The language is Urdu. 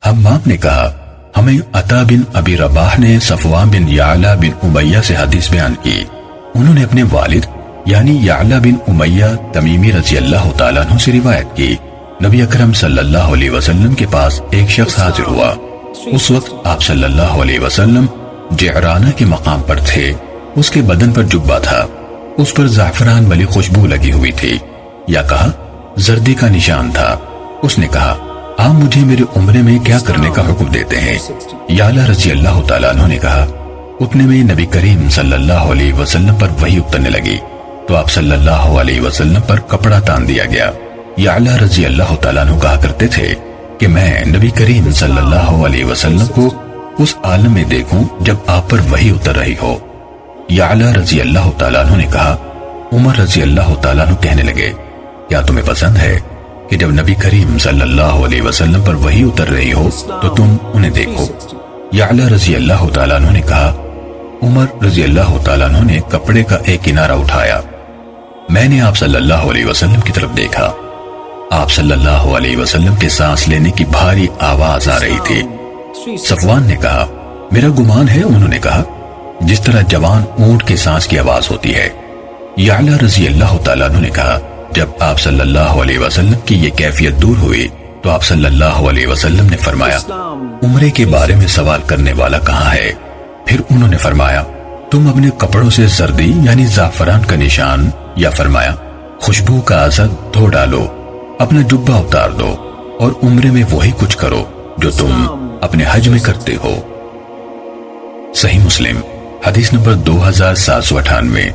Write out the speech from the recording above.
حمام نے کہا ہمیں عطا بن ابی رباح نے صفوان بن یعلا بن امیہ سے حدیث بیان کی. انہوں نے اپنے والد یعنی یعلا بن امیہ تمیمی رضی اللہ تعالیٰ عنہ سے روایت کی. نبی اکرم صلی اللہ علیہ وسلم کے پاس ایک شخص حاضر ہوا. اس وقت آپ صلی اللہ علیہ وسلم جعرانہ کے مقام پر تھے. اس کے بدن پر جبہ تھا. اس پر زعفران والی خوشبو لگی ہوئی تھی یا کہا زردی کا نشان تھا. اس نے کہا آپ مجھے میرے عمرے میں کیا کرنے کا حکم دیتے ہیں؟ یعلا رضی اللہ تعالیٰ عنہ نے کہا اتنے میں نبی کریم صلی اللہ علیہ وسلم پر وحی اترنے لگی تو آپ صلی اللہ علیہ وسلم پر کپڑا تان دیا گیا. یعلا رضی اللہ تعالیٰ عنہ کہا کرتے تھے کہ میں نبی کریم صلی اللہ علیہ وسلم کو اس عالم میں دیکھوں جب آپ پر وحی اتر رہی ہو. یعلا رضی اللہ تعالیٰ عنہ نے کہا عمر رضی اللہ تعالیٰ عنہ کہنے لگے کیا تمہیں پسند ہے کہ جب نبی کریم صلی اللہ علیہ وسلم پر وحی اتر رہی ہو تو تم انہیں دیکھو؟ یعلا رضی اللہ تعالیٰ عنہ نے کہا عمر رضی اللہ تعالیٰ عنہ نے کپڑے کا ایک کنارہ اٹھایا. میں نے آپ صلی اللہ علیہ وسلم کی طرف دیکھا. آپ صلی اللہ علیہ وسلم کے سانس لینے کی بھاری آواز آ رہی تھی. صفوان نے کہا میرا گمان ہے انہوں نے کہا جس طرح جوان اونٹ کے سانس کی آواز ہوتی ہے. یعلا رضی اللہ تعالیٰ عنہ نے کہا جب آپ صلی اللہ علیہ وسلم کی یہ کیفیت دور ہوئی تو آپ صلی اللہ علیہ وسلم نے فرمایا عمرے کے بارے میں سوال کرنے والا کہاں ہے؟ پھر انہوں نے فرمایا تم اپنے کپڑوں سے زردی یعنی زعفران کا نشان یا فرمایا خوشبو کا اثر دھو ڈالو، اپنا جبہ اتار دو اور عمرے میں وہی کچھ کرو جو تم اپنے حج میں کرتے ہو. صحیح مسلم حدیث نمبر 2798.